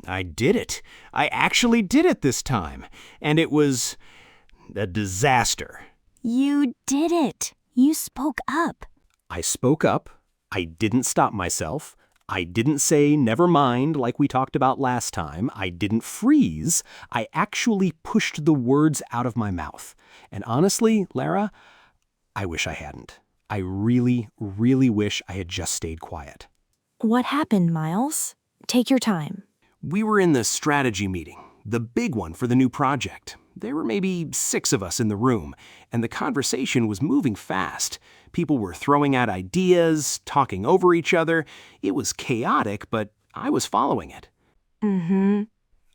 I did it. I actually did it this time. And it was a disaster. You did it. You spoke up. I spoke up. I didn't stop myself. I didn't say never mind like we talked about last time. I didn't freeze. I actually pushed the words out of my mouth. And honestly, Larah, I wish I hadn't. I really, really wish I had just stayed quiet. What happened, Miles? Take your time. We were in the strategy meeting, the big one for the new project. There were maybe 6 of us in the room, and the conversation was moving fast. People were throwing out ideas, talking over each other. It was chaotic, but I was following it.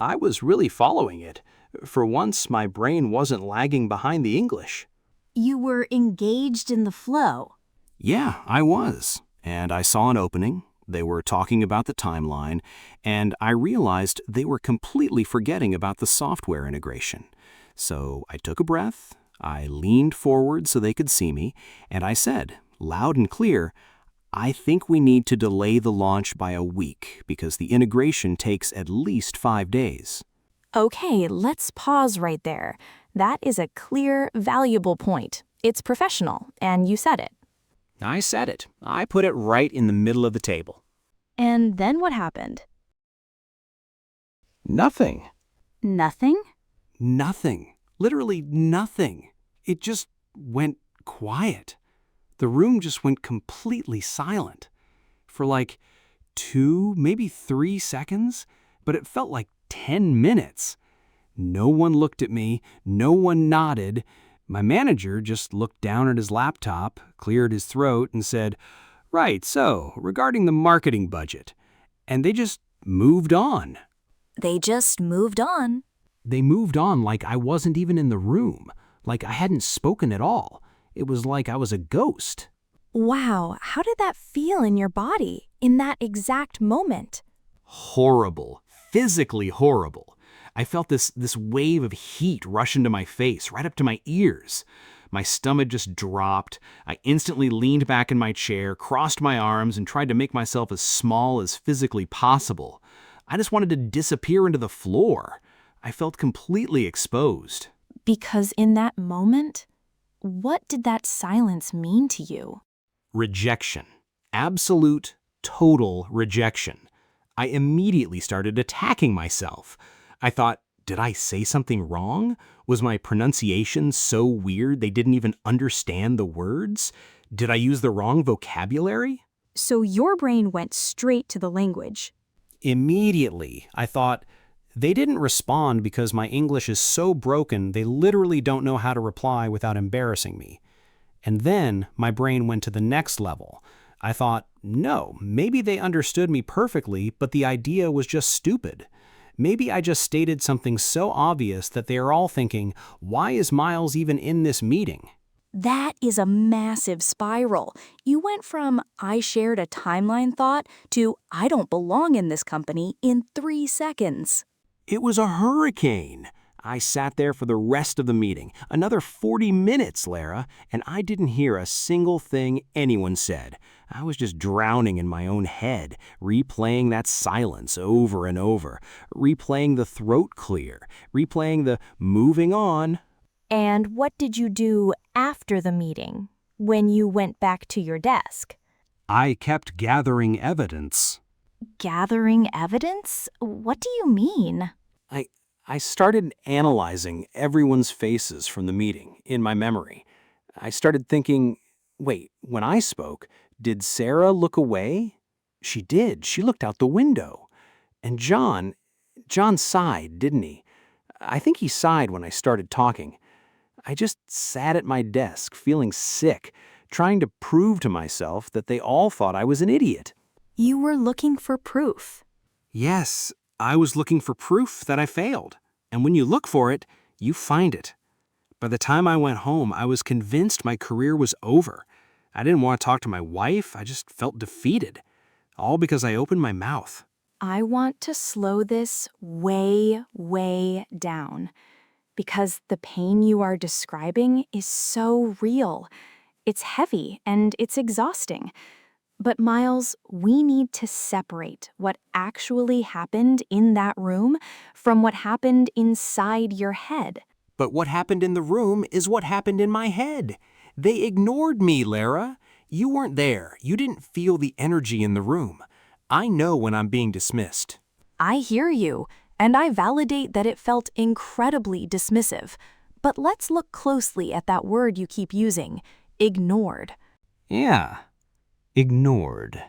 I was really following it. For once, my brain wasn't lagging behind the English. You were engaged in the flow. Yeah, I was. And I saw an opening. They were talking about the timeline, and I realized they were completely forgetting about the software integration. So I took a breath, I leaned forward so they could see me, and I said, loud and clear, I think we need to delay the launch by a week because the integration takes at least 5 days. Okay, let's pause right there. That is a clear, valuable point. It's professional, and you said it. I said it. I put it right in the middle of the table. And then what happened? Nothing. Nothing? Nothing. Literally nothing. It just went quiet. The room just went completely silent. For like 2, maybe 3 seconds, but it felt like 10 minutes. No one looked at me. No one nodded. My manager just looked down at his laptop, cleared his throat, and said, "Right, so, regarding the marketing budget." And they just moved on. They just moved on. They moved on like I wasn't even in the room, like I hadn't spoken at all. It was like I was a ghost. Wow, how did that feel in your body in that exact moment? Horrible, physically horrible. I felt this wave of heat rush into my face, right up to my ears. My stomach just dropped. I instantly leaned back in my chair, crossed my arms, and tried to make myself as small as physically possible. I just wanted to disappear into the floor. I felt completely exposed. Because in that moment, what did that silence mean to you? Rejection. Absolute, total rejection. I immediately started attacking myself. I thought, did I say something wrong? Was my pronunciation so weird they didn't even understand the words? Did I use the wrong vocabulary? So your brain went straight to the language. Immediately, I thought, they didn't respond because my English is so broken they literally don't know how to reply without embarrassing me. And then my brain went to the next level. I thought, no, maybe they understood me perfectly, but the idea was just stupid. Maybe I just stated something so obvious that they are all thinking, why is Miles even in this meeting? That is a massive spiral. You went from I shared a timeline thought to I don't belong in this company in 3 seconds. It was a hurricane. I sat there for the rest of the meeting, another 40 minutes, Larah, and I didn't hear a single thing anyone said. I was just drowning in my own head, replaying that silence over and over, replaying the throat clear, replaying the moving on. And what did you do after the meeting, when you went back to your desk? I kept gathering evidence. Gathering evidence? What do you mean? I started analyzing everyone's faces from the meeting in my memory. I started thinking, wait, when I spoke, did Sarah look away? She did. She looked out the window. And John sighed, didn't he? I think he sighed when I started talking. I just sat at my desk, feeling sick, trying to prove to myself that they all thought I was an idiot. You were looking for proof. Yes, I was looking for proof that I failed. And when you look for it, you find it. By the time I went home, I was convinced my career was over. I didn't want to talk to my wife. I just felt defeated. All because I opened my mouth. I want to slow this way, way down. Because the pain you are describing is so real. It's heavy and it's exhausting. But Miles, we need to separate what actually happened in that room from what happened inside your head. But what happened in the room is what happened in my head. They ignored me, Larah. You weren't there. You didn't feel the energy in the room. I know when I'm being dismissed. I hear you, and I validate that it felt incredibly dismissive. But let's look closely at that word you keep using, ignored. Yeah, ignored.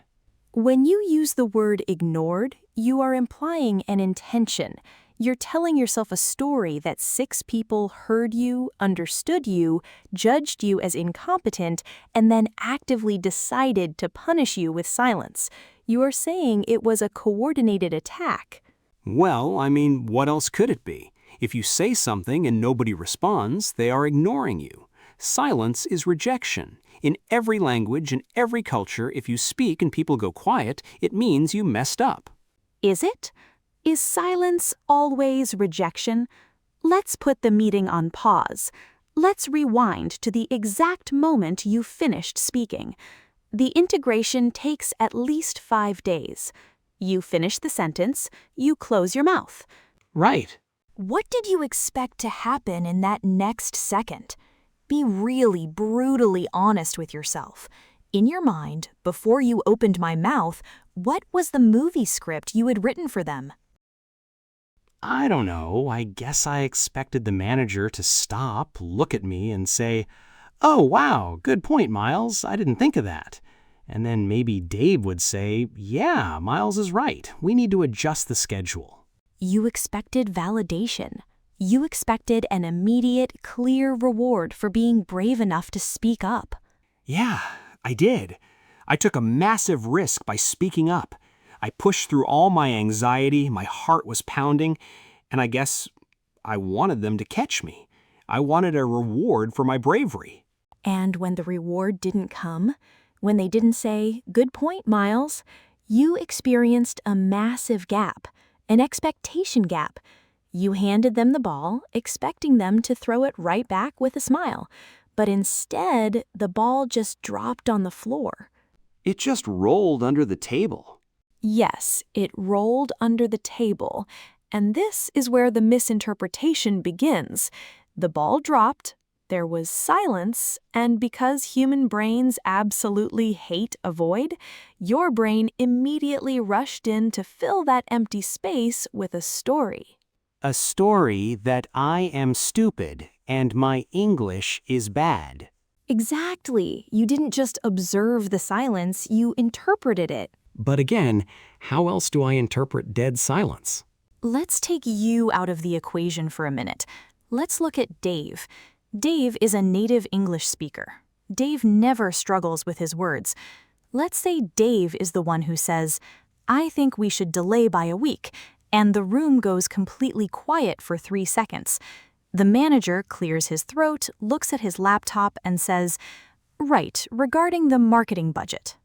When you use the word ignored, you are implying an intention. You're telling yourself a story that 6 people heard you, understood you, judged you as incompetent, and then actively decided to punish you with silence. You are saying it was a coordinated attack. Well, I mean, what else could it be? If you say something and nobody responds, they are ignoring you. Silence is rejection. In every language and every culture, if you speak and people go quiet, it means you messed up. Is it? Is silence always rejection? Let's put the meeting on pause. Let's rewind to the exact moment you finished speaking. The integration takes at least 5 days. You finish the sentence, you close your mouth. Right. What did you expect to happen in that next second? Be really brutally honest with yourself. In your mind, before you opened my mouth, what was the movie script you had written for them? I don't know. I guess I expected the manager to stop, look at me, and say, "Oh, wow, good point, Miles. I didn't think of that." And then maybe Dave would say, "Yeah, Miles is right. We need to adjust the schedule." You expected validation. You expected an immediate, clear reward for being brave enough to speak up. Yeah, I did. I took a massive risk by speaking up. I pushed through all my anxiety, my heart was pounding, and I guess I wanted them to catch me. I wanted a reward for my bravery. And when the reward didn't come, when they didn't say, "Good point, Miles," you experienced a massive gap, an expectation gap. You handed them the ball, expecting them to throw it right back with a smile. But instead, the ball just dropped on the floor. It just rolled under the table. Yes, it rolled under the table. And this is where the misinterpretation begins. The ball dropped, there was silence, and because human brains absolutely hate a void, your brain immediately rushed in to fill that empty space with a story. A story that I am stupid and my English is bad. Exactly. You didn't just observe the silence, you interpreted it. But again, how else do I interpret dead silence? Let's take you out of the equation for a minute. Let's look at Dave. Dave is a native English speaker. Dave never struggles with his words. Let's say Dave is the one who says, "I think we should delay by a week," and the room goes completely quiet for 3 seconds. The manager clears his throat, looks at his laptop, and says, "Right, regarding the marketing budget."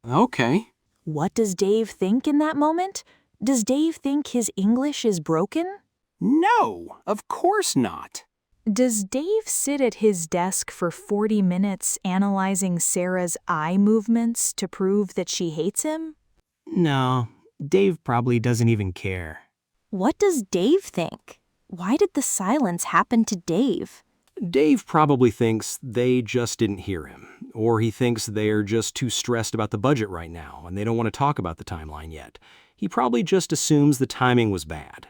Okay. What does Dave think in that moment? Does Dave think his English is broken? No, of course not. Does Dave sit at his desk for 40 minutes analyzing Sarah's eye movements to prove that she hates him? No, Dave probably doesn't even care. What does Dave think? Why did the silence happen to Dave? Dave probably thinks they just didn't hear him, or he thinks they're just too stressed about the budget right now and they don't want to talk about the timeline yet. He probably just assumes the timing was bad.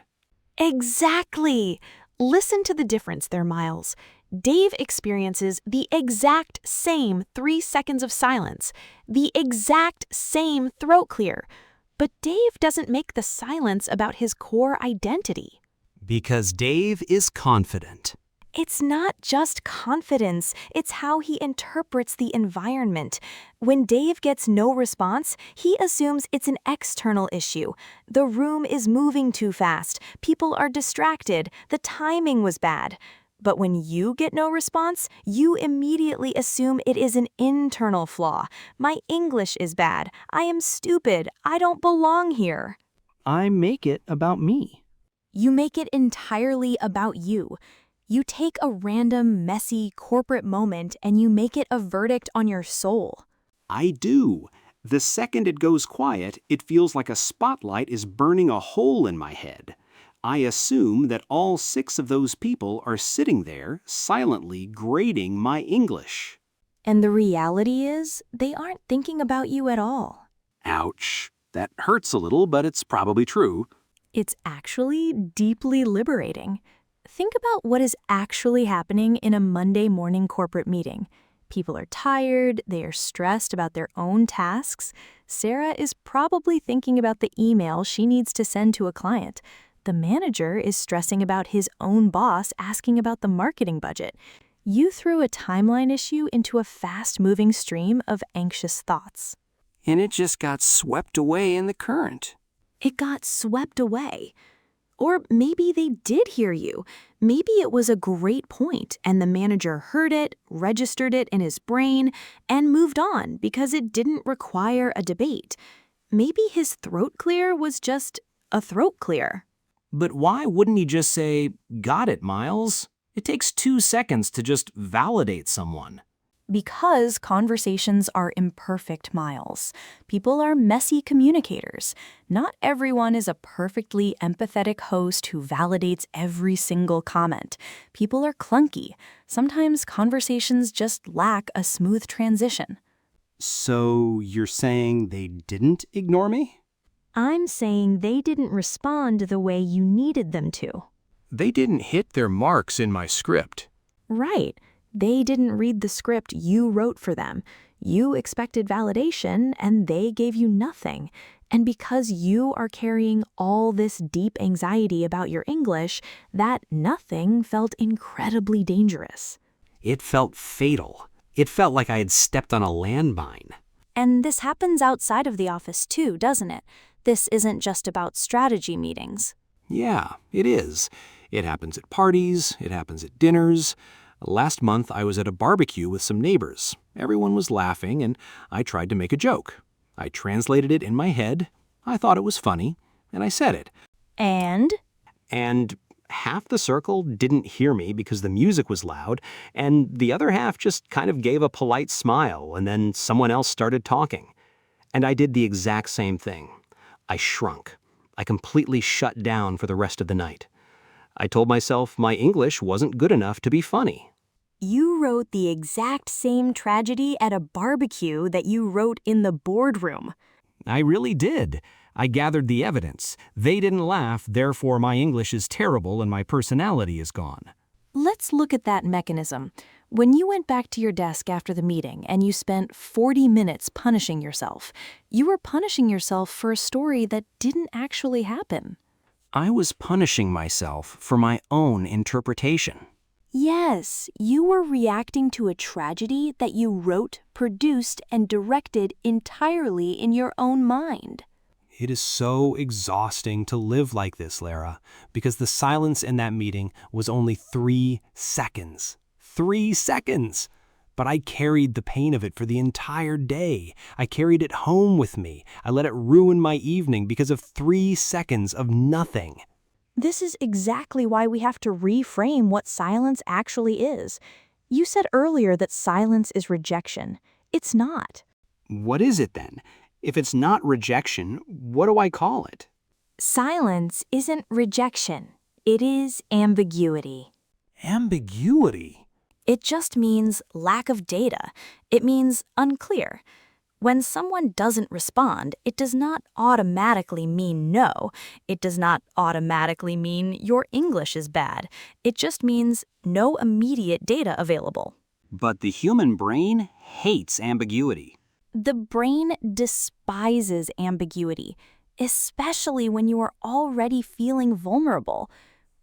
Exactly! Listen to the difference there, Miles. Dave experiences the exact same 3 seconds of silence, the exact same throat clear. But Dave doesn't make the silence about his core identity. Because Dave is confident. It's not just confidence, it's how he interprets the environment. When Dave gets no response, he assumes it's an external issue. The room is moving too fast, people are distracted, the timing was bad. But when you get no response, you immediately assume it is an internal flaw. My English is bad, I am stupid, I don't belong here. I make it about me. You make it entirely about you. You take a random, messy, corporate moment and you make it a verdict on your soul. I do. The second it goes quiet, it feels like a spotlight is burning a hole in my head. I assume that all 6 of those people are sitting there, silently grading my English. And the reality is, they aren't thinking about you at all. Ouch. That hurts a little, but it's probably true. It's actually deeply liberating. Think about what is actually happening in a Monday morning corporate meeting. People are tired, they are stressed about their own tasks. Sarah is probably thinking about the email she needs to send to a client. The manager is stressing about his own boss asking about the marketing budget. You threw a timeline issue into a fast-moving stream of anxious thoughts. And it just got swept away in the current. It got swept away. Or maybe they did hear you. Maybe it was a great point and the manager heard it, registered it in his brain, and moved on because it didn't require a debate. Maybe his throat clear was just a throat clear. But why wouldn't he just say, "Got it, Miles"? It takes 2 seconds to just validate someone. Because conversations are imperfect, Miles. People are messy communicators. Not everyone is a perfectly empathetic host who validates every single comment. People are clunky. Sometimes conversations just lack a smooth transition. So you're saying they didn't ignore me? I'm saying they didn't respond the way you needed them to. They didn't hit their marks in my script. Right. They didn't read the script you wrote for them. You expected validation, and they gave you nothing. And because you are carrying all this deep anxiety about your English, that nothing felt incredibly dangerous. It felt fatal. It felt like I had stepped on a landmine. And this happens outside of the office too, doesn't it? This isn't just about strategy meetings. Yeah, it is. It happens at parties. It happens at dinners. Last month, I was at a barbecue with some neighbors. Everyone was laughing, and I tried to make a joke. I translated it in my head. I thought it was funny, and I said it. And Half the circle didn't hear me because the music was loud, and the other half just kind of gave a polite smile, and then someone else started talking. And I did the exact same thing. I shrunk. I completely shut down for the rest of the night. I told myself my English wasn't good enough to be funny. you wrote the exact same tragedy at a barbecue that you wrote in the boardroom. I really did. I gathered the evidence. They didn't laugh, therefore my English is terrible and my personality is gone. Let's look at that mechanism. When you went back to your desk after the meeting and you spent 40 minutes punishing yourself, you were punishing yourself for a story that didn't actually happen. I was punishing myself for my own interpretation. Yes, you were reacting to a tragedy that you wrote, produced, and directed entirely in your own mind. It is so exhausting to live like this, Larah, because the silence in that meeting was only 3 seconds. 3 seconds! But I carried the pain of it for the entire day. I carried it home with me. I let it ruin my evening because of 3 seconds of nothing. This is exactly why we have to reframe what silence actually is. You said earlier that silence is rejection. It's not. What is it then? If it's not rejection, what do I call it? Silence isn't rejection. It is ambiguity. Ambiguity? It just means lack of data. It means unclear. When someone doesn't respond, it does not automatically mean no. It does not automatically mean your English is bad. It just means no immediate data available. But the human brain hates ambiguity. The brain despises ambiguity, especially when you are already feeling vulnerable.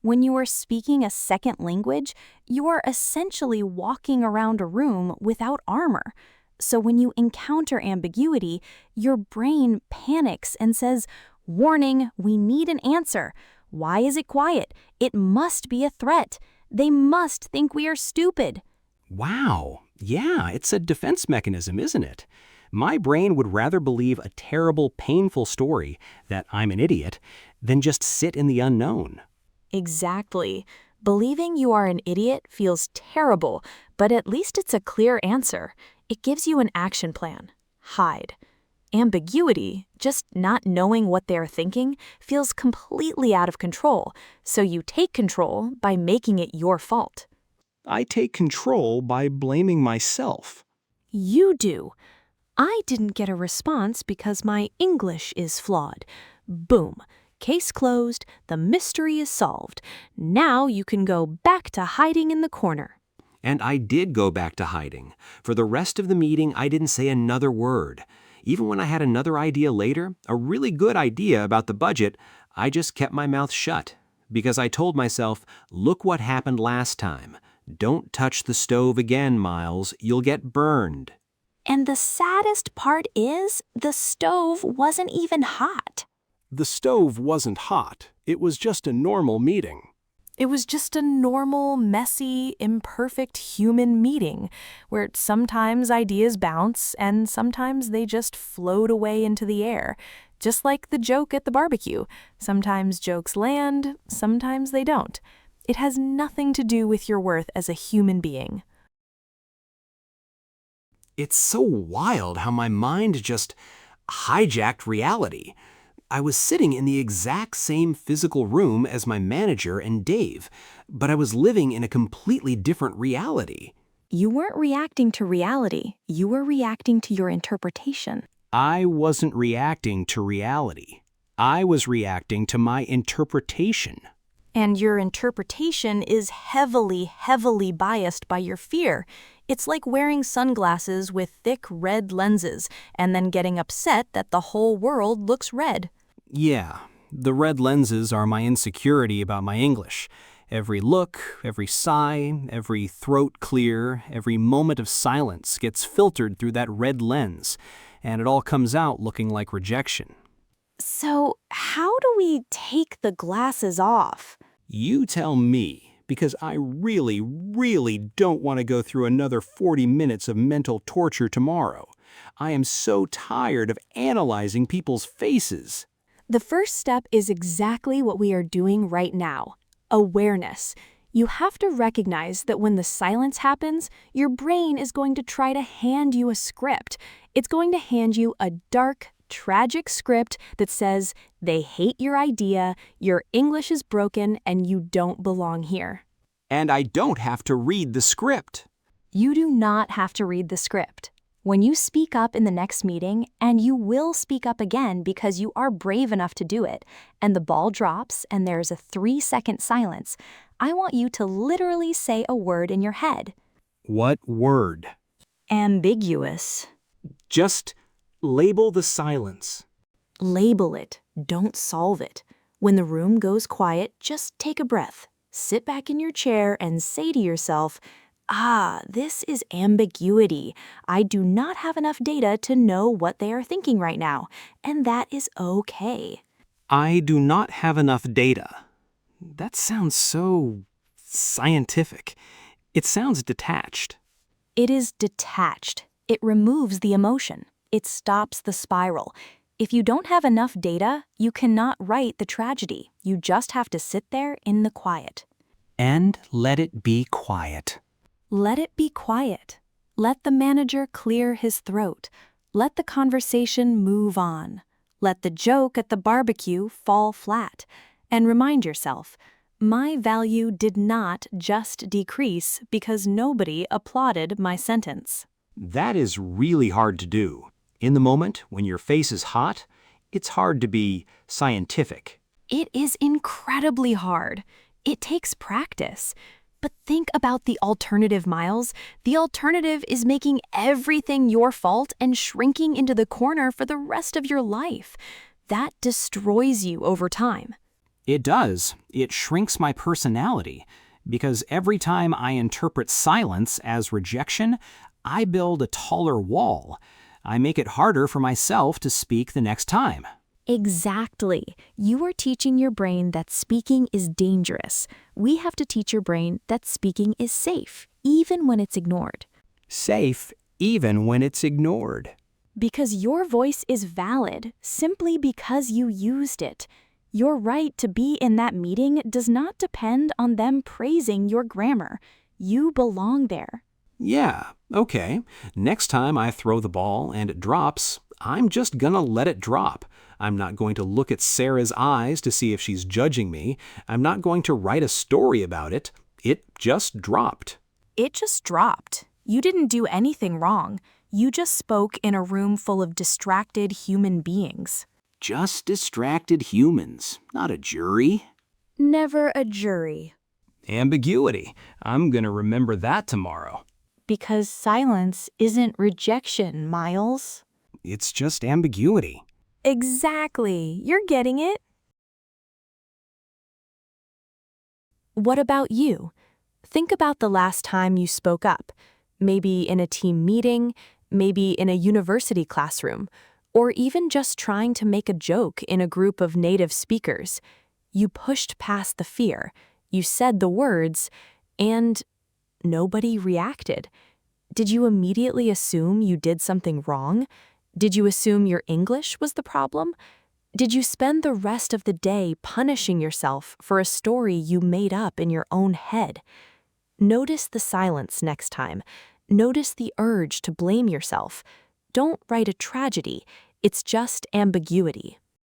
When you are speaking a second language, you are essentially walking around a room without armor. So when you encounter ambiguity, your brain panics and says, "Warning, we need an answer. Why is it quiet? It must be a threat. They must think we are stupid." Wow. Yeah, it's a defense mechanism, isn't it? My brain would rather believe a terrible, painful story that I'm an idiot than just sit in the unknown. Exactly. Believing you are an idiot feels terrible, but at least it's a clear answer. It gives you an action plan. Hide. Ambiguity, just not knowing what they're thinking, feels completely out of control, so you take control by making it your fault. I take control by blaming myself. You do. I didn't get a response because my English is flawed. Boom. Case closed. The mystery is solved. Now you can go back to hiding in the corner. And I did go back to hiding. For the rest of the meeting, I didn't say another word. Even when I had another idea later, a really good idea about the budget, I just kept my mouth shut. Because I told myself, look what happened last time. Don't touch the stove again, Miles. You'll get burned. And the saddest part is, the stove wasn't even hot. The stove wasn't hot. It was just a normal meeting. It was just a normal, messy, imperfect human meeting where sometimes ideas bounce and sometimes they just float away into the air, just like the joke at the barbecue. Sometimes jokes land, sometimes they don't. It has nothing to do with your worth as a human being. It's so wild how my mind just hijacked reality. I was sitting in the exact same physical room as my manager and Dave, but I was living in a completely different reality. You weren't reacting to reality. You were reacting to your interpretation. I wasn't reacting to reality. I was reacting to my interpretation. And your interpretation is heavily, heavily biased by your fear. It's like wearing sunglasses with thick red lenses and then getting upset that the whole world looks red. Yeah, the red lenses are my insecurity about my English. Every look, every sigh, every throat clear, every moment of silence gets filtered through that red lens, and it all comes out looking like rejection. So, how do we take the glasses off? You tell me, because I really, really don't want to go through another 40 minutes of mental torture tomorrow. I am so tired of analyzing people's faces. The first step is exactly what we are doing right now. Awareness. You have to recognize that when the silence happens, your brain is going to try to hand you a script. It's going to hand you a dark, tragic script that says they hate your idea, your English is broken, and you don't belong here. And I don't have to read the script. You do not have to read the script. When you speak up in the next meeting, and you will speak up again because you are brave enough to do it, and the ball drops and there's a 3-second silence, I want you to literally say a word in your head. What word? Ambiguous. Just label the silence. Label it. Don't solve it. When the room goes quiet, just take a breath. Sit back in your chair and say to yourself, this is ambiguity. I do not have enough data to know what they are thinking right now, and that is okay. I do not have enough data. That sounds so scientific. It sounds detached. It is detached. It removes the emotion. It stops the spiral. If you don't have enough data, you cannot write the tragedy. You just have to sit there in the quiet. And let it be quiet. Let it be quiet. Let the manager clear his throat. Let the conversation move on. Let the joke at the barbecue fall flat. And remind yourself, my value did not just decrease because nobody applauded my sentence. That is really hard to do. In the moment, when your face is hot, it's hard to be scientific. It is incredibly hard. It takes practice. But think about the alternative, Miles. The alternative is making everything your fault and shrinking into the corner for the rest of your life. That destroys you over time. It does. It shrinks my personality. Because every time I interpret silence as rejection, I build a taller wall. I make it harder for myself to speak the next time. Exactly. You are teaching your brain that speaking is dangerous. We have to teach your brain that speaking is safe, even when it's ignored. Safe, even when it's ignored. Because your voice is valid simply because you used it. Your right to be in that meeting does not depend on them praising your grammar. You belong there. Yeah, okay. Next time I throw the ball and it drops, I'm just gonna let it drop. I'm not going to look at Sarah's eyes to see if she's judging me. I'm not going to write a story about it. It just dropped. It just dropped. You didn't do anything wrong. You just spoke in a room full of distracted human beings. Just distracted humans, not a jury. Never a jury. Ambiguity. I'm gonna remember that tomorrow. Because silence isn't rejection, Miles. It's just ambiguity. Exactly. You're getting it. What about you? Think about the last time you spoke up. Maybe in a team meeting, maybe in a university classroom, or even just trying to make a joke in a group of native speakers. You pushed past the fear, you said the words, and nobody reacted. Did you immediately assume you did something wrong? Did you assume your English was the problem? Did you spend the rest of the day punishing yourself for a story you made up in your own head? Notice the silence next time. Notice the urge to blame yourself. Don't write a tragedy. It's just ambiguity.